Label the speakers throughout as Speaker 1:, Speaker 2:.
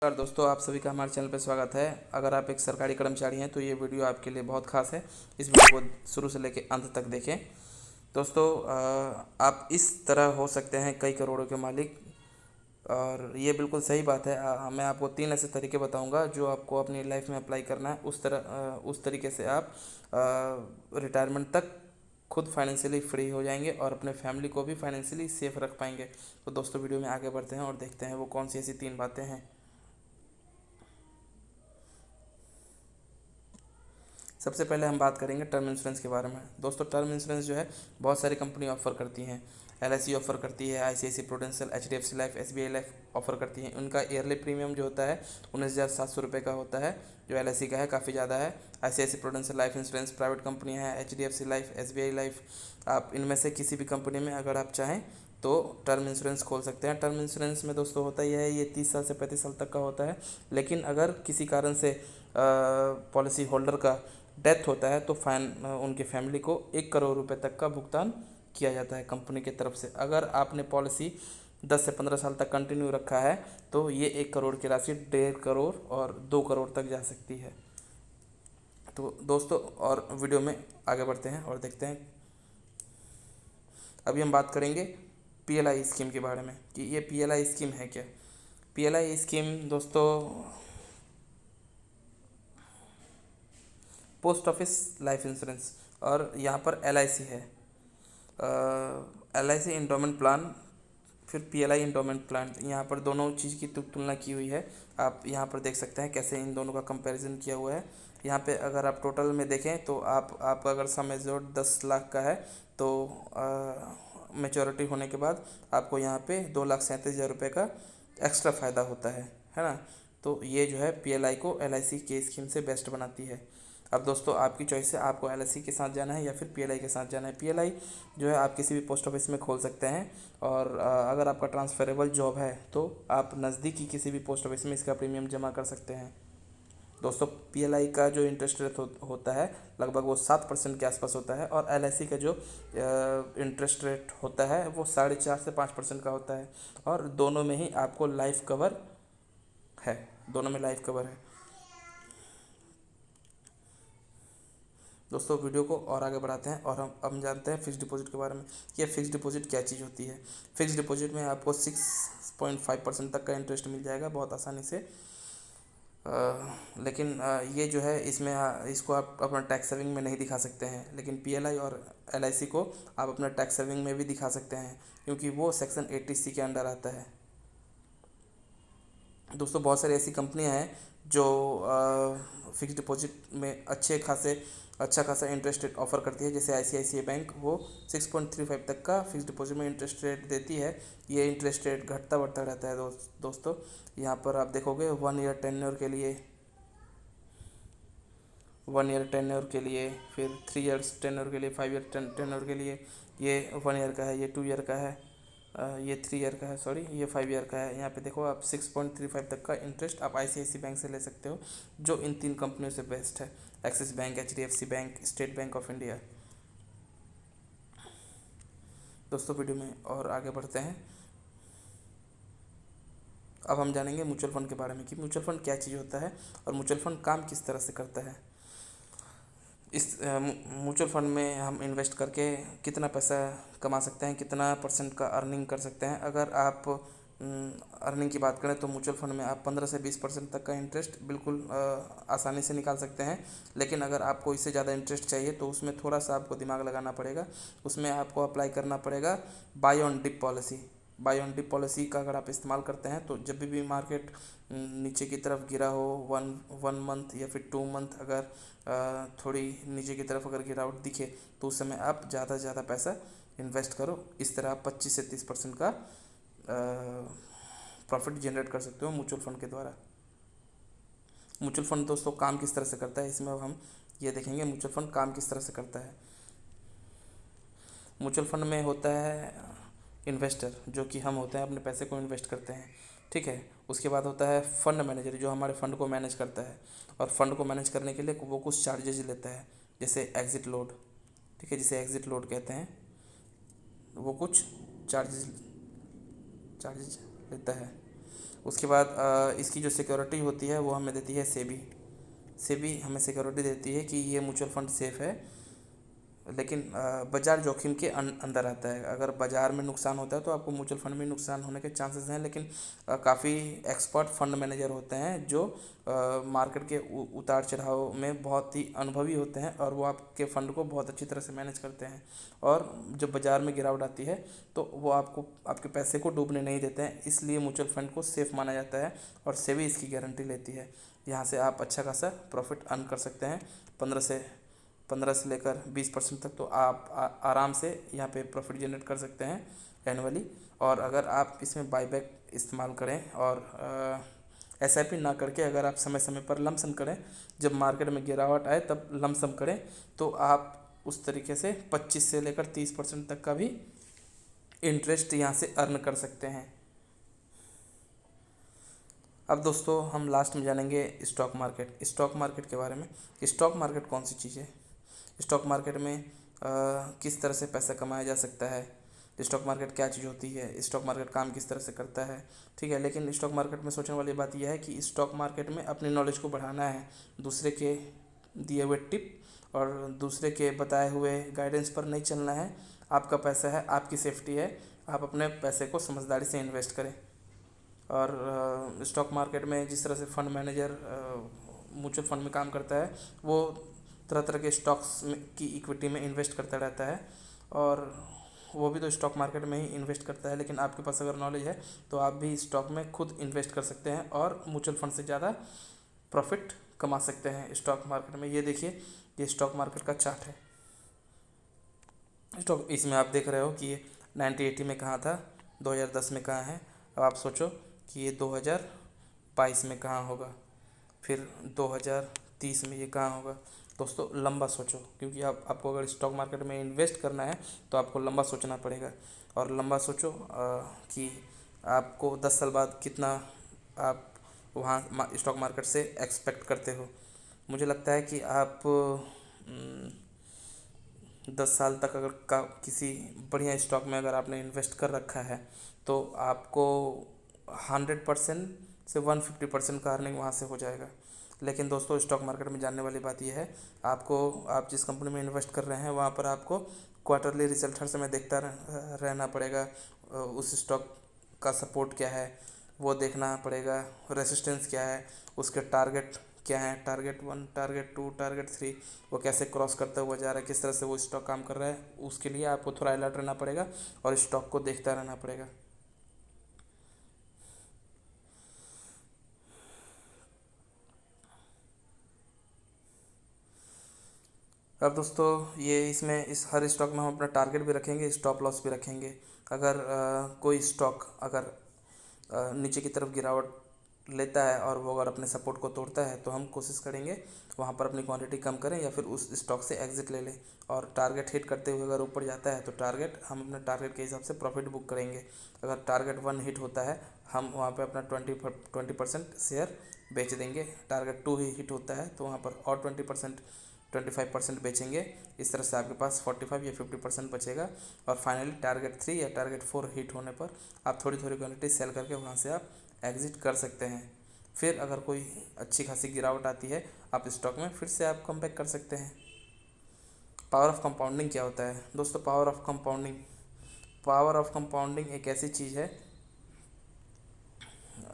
Speaker 1: नमस्कार दोस्तों, आप सभी का हमारे चैनल पर स्वागत है। अगर आप एक सरकारी कर्मचारी हैं तो ये वीडियो आपके लिए बहुत खास है। इस वीडियो को शुरू से लेकर अंत तक देखें। दोस्तों, आप इस तरह हो सकते हैं कई करोड़ों के मालिक, और ये बिल्कुल सही बात है। मैं आपको 3 ऐसे तरीके बताऊंगा जो आपको अपनी लाइफ में अप्लाई करना है। उस तरीके से आप रिटायरमेंट तक खुद फाइनेंशियली फ्री हो जाएंगे और अपने फैमिली को भी फाइनेंशियली सेफ रख पाएंगे। तो दोस्तों, वीडियो में आगे बढ़ते हैं और देखते हैं वो कौन सी ऐसी 3 बातें हैं। सबसे पहले हम बात करेंगे टर्म इंश्योरेंस के बारे में। दोस्तों, टर्म इंश्योरेंस जो है बहुत सारी कंपनी ऑफ़र करती हैं। एलआईसी ऑफ़र करती है, ICIC Prudential, HDFC Life, SBI Life offer करती हैं। उनका ईयरली प्रीमियम जो होता है 19,700 रुपये का होता है, जो एलआईसी का है काफ़ी ज़्यादा है। ICIC Prudential Life insurance private company है, एचडीएफसी लाइफ, एसबीआई लाइफ। आप इनमें से किसी भी कंपनी में अगर आप चाहें तो टर्म इंश्योरेंस खोल सकते हैं। टर्म इंश्योरेंस में दोस्तों होता यह है, ये 30 साल से 35 साल तक का होता है। लेकिन अगर किसी कारण से पॉलिसी होल्डर का डेथ होता है तो उनके फैमिली को 1 करोड़ रुपए तक का भुगतान किया जाता है कंपनी की तरफ से। अगर आपने पॉलिसी 10 से 15 साल तक कंटिन्यू रखा है तो ये 1 करोड़ की राशि 1.5 करोड़ और 2 करोड़ तक जा सकती है। तो दोस्तों, और वीडियो में आगे बढ़ते हैं और देखते हैं। अभी हम बात करेंगे पीएलआई स्कीम के बारे में कि ये पीएलआई स्कीम है क्या। पीएलआई स्कीम दोस्तों पोस्ट ऑफिस लाइफ इंश्योरेंस, और यहाँ पर एलआईसी है। एलआईसी इंडोमेंट प्लान, फिर पीएलआई इंडोमेंट प्लान। यहाँ पर दोनों चीज़ की तुलना की हुई है। आप यहाँ पर देख सकते हैं कैसे इन दोनों का कंपैरिजन किया हुआ है। यहाँ पे अगर आप टोटल में देखें तो आपका अगर सम एश्योर्ड 10 लाख का है तो मेच्योरिटी होने के बाद आपको यहाँ पे 2,37,000 रुपये का एक्स्ट्रा फ़ायदा होता है ना। तो ये जो है पीएलआई को एलआईसी के स्कीम से बेस्ट बनाती है। अब दोस्तों, आपकी चॉइस है, आपको एलआईसी के साथ जाना है या फिर पीएलआई के साथ जाना है। पीएलआई जो है आप किसी भी पोस्ट ऑफिस में खोल सकते हैं, और अगर आपका ट्रांसफरेबल जॉब है तो आप नज़दीकी किसी भी पोस्ट ऑफिस में इसका प्रीमियम जमा कर सकते हैं। दोस्तों, पीएलआई का जो इंटरेस्ट रेट होता है लगभग वो 7% के आसपास होता है, और एलआईसी का जो इंटरेस्ट रेट होता है वो 4.5 से 5% का होता है। और दोनों में ही आपको लाइफ कवर है, दोनों में लाइफ कवर है। दोस्तों, वीडियो को और आगे बढ़ाते हैं और हम जानते हैं फिक्स डिपॉजिट के बारे में। ये फिक्स डिपॉजिट क्या चीज़ होती है। फिक्स डिपॉजिट में आपको 6.5% तक का इंटरेस्ट मिल जाएगा बहुत आसानी से। लेकिन ये जो है इसमें इसको आप अपना टैक्स सेविंग में नहीं दिखा सकते हैं, लेकिन पीएलआई और एलआईसी को आप अपना टैक्स सेविंग में भी दिखा सकते हैं, क्योंकि वो सेक्शन 80C के अंडर आता है। दोस्तों, बहुत सारी ऐसी कंपनियां हैं जो फिक्स डिपॉजिट में अच्छा खासा इंटरेस्ट रेट ऑफ़र करती है। जैसे आईसीआईसीआई बैंक, वो 6.35 तक का फिक्स डिपॉजिट में इंटरेस्ट रेट देती है। ये इंटरेस्ट रेट घटता बढ़ता रहता है दोस्तों। यहाँ पर आप देखोगे 1 ईयर टेन्योर के लिए, 1 ईयर टेन्योर के लिए, फिर 3 ईयर्स टेन्योर के लिए, 5 ईयर टेन्योर के लिए। ये 1 ईयर का है, ये 2 ईयर का है, ये 3 ईयर का है, सॉरी ये 5 ईयर का है। यहाँ पे देखो आप 6.35 तक का इंटरेस्ट आप आईसीआईसी बैंक से ले सकते हो, जो इन 3 कंपनियों से बेस्ट है। Axis bank, HDFC bank, state bank of India. दोस्तों, वीडियो में और आगे बढ़ते हैं। अब हम जानेंगे म्यूचुअल फंड के बारे में कि म्यूचुअल फंड क्या चीज़ होता है और म्यूचुअल फंड काम किस तरह से करता है। इस म्यूचुअल फंड में हम इन्वेस्ट करके कितना पैसा कमा सकते हैं, कितना % का अर्निंग कर सकते हैं। अगर आप अर्निंग की बात करें तो म्यूचुअल फंड में आप 15 से 20% तक का इंटरेस्ट बिल्कुल आसानी से निकाल सकते हैं। लेकिन अगर आपको इससे ज़्यादा इंटरेस्ट चाहिए तो उसमें थोड़ा सा आपको दिमाग लगाना पड़ेगा। उसमें आपको अप्लाई करना पड़ेगा buy on dip policy. Buy on dip policy का अगर आप इस्तेमाल करते हैं तो जब भी मार्केट नीचे की तरफ गिरा हो, वन मंथ या फिर 2 मंथ, अगर थोड़ी नीचे की तरफ अगर गिरावट दिखे तो उस समय आप ज़्यादा से ज़्यादा पैसा इन्वेस्ट करो। इस तरह आप 25 से 30% का प्रॉफिट जनरेट कर सकते हो म्यूचुअल फंड के द्वारा। म्यूचुअल फंड दोस्तों काम किस तरह से करता है, इसमें अब हम ये देखेंगे म्यूचुअल फंड काम किस तरह से करता है। म्यूचुअल फंड में होता है इन्वेस्टर, जो कि हम होते हैं, अपने पैसे को इन्वेस्ट करते हैं, ठीक है। उसके बाद होता है फंड मैनेजर, जो हमारे फंड को मैनेज करता है, और फंड को मैनेज करने के लिए वो कुछ चार्जेज लेता है, जैसे एग्जिट लोड, ठीक है, जिसे एग्जिट लोड कहते हैं। वो कुछ चार्जेज लेता है। उसके बाद इसकी जो सिक्योरिटी होती है वो हमें देती है सेबी। सेबी हमें सिक्योरिटी देती है कि ये म्यूचुअल फंड सेफ़ है, लेकिन बाज़ार जोखिम के अंदर आता है। अगर बाज़ार में नुकसान होता है तो आपको म्यूचुअल फंड में नुकसान होने के चांसेस हैं, लेकिन काफ़ी एक्सपर्ट फंड मैनेजर होते हैं जो मार्केट के उतार चढ़ाव में बहुत ही अनुभवी होते हैं, और वो आपके फ़ंड को बहुत अच्छी तरह से मैनेज करते हैं। और जब बाज़ार में गिरावट आती है तो वो आपको आपके पैसे को डूबने नहीं देते हैं, इसलिए म्यूचुअल फंड को सेफ़ माना जाता है और सेबी इसकी गारंटी लेती है। यहाँ से आप अच्छा खासा प्रॉफिट अर्न कर सकते हैं। 15 से लेकर 20% तक तो आप आराम से यहाँ पे प्रॉफिट जनरेट कर सकते हैं एनुअली। और अगर आप इसमें बाईबैक इस्तेमाल करें और एसआईपी ना करके अगर आप समय समय पर लमसम करें, जब मार्केट में गिरावट आए तब लमसम करें, तो आप उस तरीके से 25 से लेकर 30% तक का भी इंटरेस्ट यहाँ से अर्न कर सकते हैं। अब दोस्तों हम लास्ट में जानेंगे स्टॉक मार्केट। स्टॉक मार्केट के बारे में, स्टॉक मार्केट कौन सी चीज़ है, स्टॉक मार्केट में किस तरह से पैसा कमाया जा सकता है, स्टॉक मार्केट क्या चीज़ होती है, स्टॉक मार्केट काम किस तरह से करता है, ठीक है। लेकिन स्टॉक मार्केट में सोचने वाली बात यह है कि स्टॉक मार्केट में अपनी नॉलेज को बढ़ाना है, दूसरे के दिए हुए टिप और दूसरे के बताए हुए गाइडेंस पर नहीं चलना है। आपका पैसा है, आपकी सेफ्टी है, आप अपने पैसे को समझदारी से इन्वेस्ट करें। और स्टॉक मार्केट में जिस तरह से फंड मैनेजर म्यूचुअल फंड में काम करता है, वो तरह तरह के स्टॉक्स में की इक्विटी में इन्वेस्ट करता रहता है, और वो भी तो स्टॉक मार्केट में ही इन्वेस्ट करता है। लेकिन आपके पास अगर नॉलेज है तो आप भी स्टॉक में खुद इन्वेस्ट कर सकते हैं और म्यूचुअल फंड से ज़्यादा प्रॉफिट कमा सकते हैं स्टॉक मार्केट में। ये देखिए, ये स्टॉक मार्केट का चार्ट है। स्टॉक इसमें आप देख रहे हो कि ये 1980 में कहाँ था, 2010 में कहाँ है। अब आप सोचो कि ये 2022 में कहाँ होगा, फिर 2030 में ये कहाँ होगा। दोस्तों लंबा सोचो, क्योंकि आपको अगर स्टॉक मार्केट में इन्वेस्ट करना है तो आपको लंबा सोचना पड़ेगा। और लंबा सोचो कि आपको 10 साल बाद कितना आप वहाँ स्टॉक मार्केट से एक्सपेक्ट करते हो। मुझे लगता है कि आप 10 साल तक अगर का किसी बढ़िया स्टॉक में अगर आपने इन्वेस्ट कर रखा है तो आपको 100% से 150% का अर्निंग वहाँ से हो जाएगा। लेकिन दोस्तों स्टॉक मार्केट में जानने वाली बात यह है, आप जिस कंपनी में इन्वेस्ट कर रहे हैं वहाँ पर आपको क्वार्टरली रिजल्ट हर समय देखता रहना पड़ेगा। उस स्टॉक का सपोर्ट क्या है वो देखना पड़ेगा, रेसिस्टेंस क्या है, उसके टारगेट क्या है, टारगेट 1, टारगेट 2, टारगेट 3, वो कैसे क्रॉस करता हुआ जा रहा है, किस तरह से वो स्टॉक काम कर रहा है, उसके लिए आपको थोड़ा अलर्ट रहना पड़ेगा और स्टॉक को देखता रहना पड़ेगा। अब दोस्तों ये इसमें इस हर स्टॉक में हम अपना टारगेट भी रखेंगे, स्टॉप लॉस भी रखेंगे। अगर कोई स्टॉक अगर नीचे की तरफ गिरावट लेता है और वो अगर अपने सपोर्ट को तोड़ता है तो हम कोशिश करेंगे वहाँ पर अपनी क्वांटिटी कम करें या फिर उस स्टॉक से एग्जिट ले लें। और टारगेट हिट करते हुए अगर ऊपर जाता है तो हम अपने टारगेट के हिसाब से प्रॉफिट बुक करेंगे। अगर टारगेट 1 हिट होता है हम वहाँ पर अपना 20% शेयर बेच देंगे। टारगेट 2 ही हिट होता है तो वहाँ पर और 25% बेचेंगे। इस तरह से आपके पास 45 या 50% बचेगा। और फाइनली टारगेट 3 या टारगेट 4 हिट होने पर आप थोड़ी थोड़ी क्वांटिटी सेल करके वहाँ से आप एग्ज़िट कर सकते हैं। फिर अगर कोई अच्छी खासी गिरावट आती है आप स्टॉक में फिर से आप कम बैक कर सकते हैं। पावर ऑफ कंपाउंडिंग क्या होता है दोस्तों? पावर ऑफ कंपाउंडिंग एक ऐसी चीज़ है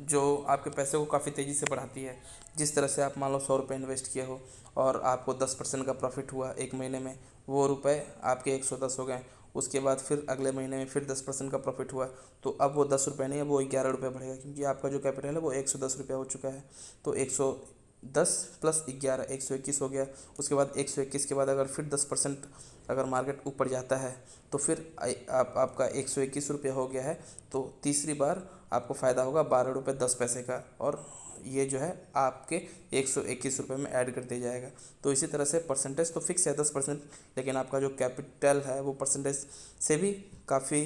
Speaker 1: जो आपके पैसे को काफ़ी तेज़ी से बढ़ाती है। जिस तरह से आप मान लो 100 रुपये इन्वेस्ट किए हो और आपको 10% का प्रॉफिट हुआ एक महीने में, वो रुपए आपके 110 हो गए। उसके बाद फिर अगले महीने में फिर 10% का प्रॉफिट हुआ तो अब वो 10 रुपये नहीं, अब वो 11 रुपये बढ़ेगा, क्योंकि आपका जो कैपिटल है वो 110 रुपया हो चुका है। तो 110 प्लस 11 121 हो गया। उसके बाद 121 के बाद अगर फिर 10% अगर मार्केट ऊपर जाता है तो फिर आपका 121 रुपया हो गया है। तो तीसरी बार आपको फ़ायदा होगा 12 रुपये 10 पैसे का, और ये जो है आपके 121 रुपये में ऐड कर दिया जाएगा। तो इसी तरह से परसेंटेज तो फिक्स है 10%, लेकिन आपका जो कैपिटल है वो परसेंटेज से भी काफ़ी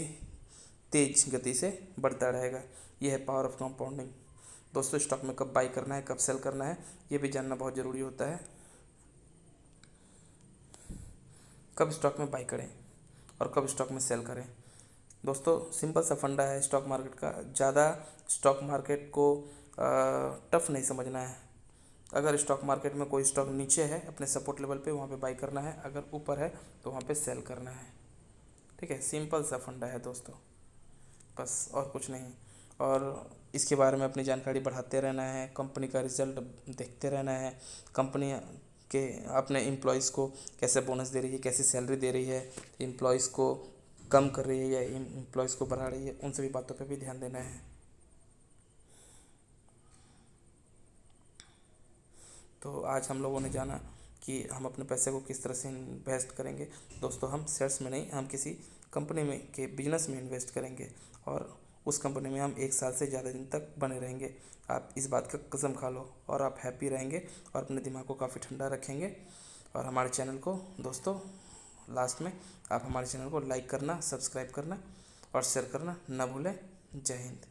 Speaker 1: तेज गति से बढ़ता रहेगा। ये है पावर ऑफ कंपाउंडिंग। दोस्तों स्टॉक में कब बाई करना है, कब सेल करना है, ये भी जानना बहुत ज़रूरी होता है। कब स्टॉक में बाई करें और कब स्टॉक में सेल करें, दोस्तों सिंपल सा फंडा है स्टॉक मार्केट का। ज़्यादा स्टॉक मार्केट को टफ नहीं समझना है। अगर स्टॉक मार्केट में कोई स्टॉक नीचे है अपने सपोर्ट लेवल पे, वहाँ पे बाई करना है, अगर ऊपर है तो वहाँ पे सेल करना है। ठीक है, सिंपल सा फंडा है दोस्तों, बस और कुछ नहीं। और इसके बारे में अपनी जानकारी बढ़ाते रहना है, कंपनी का रिजल्ट देखते रहना है, कंपनी के अपने एम्प्लॉयज़ को कैसे बोनस दे रही है, कैसी सैलरी दे रही है, एम्प्लॉयज़ को कम कर रही है या एम्प्लॉयज़ को बढ़ा रही है, उन सभी बातों पे भी ध्यान देना है। तो आज हम लोगों ने जाना कि हम अपने पैसे को किस तरह से इन्वेस्ट करेंगे। दोस्तों हम शेयर्स में नहीं, हम किसी कंपनी में के बिजनेस में इन्वेस्ट करेंगे और उस कंपनी में हम 1 साल से ज़्यादा दिन तक बने रहेंगे। आप इस बात का कसम खा लो और आप हैप्पी रहेंगे और अपने दिमाग को काफ़ी ठंडा रखेंगे। और हमारे चैनल को दोस्तों लास्ट में आप हमारे चैनल को लाइक करना, सब्सक्राइब करना और शेयर करना ना भूलें। जय हिंद।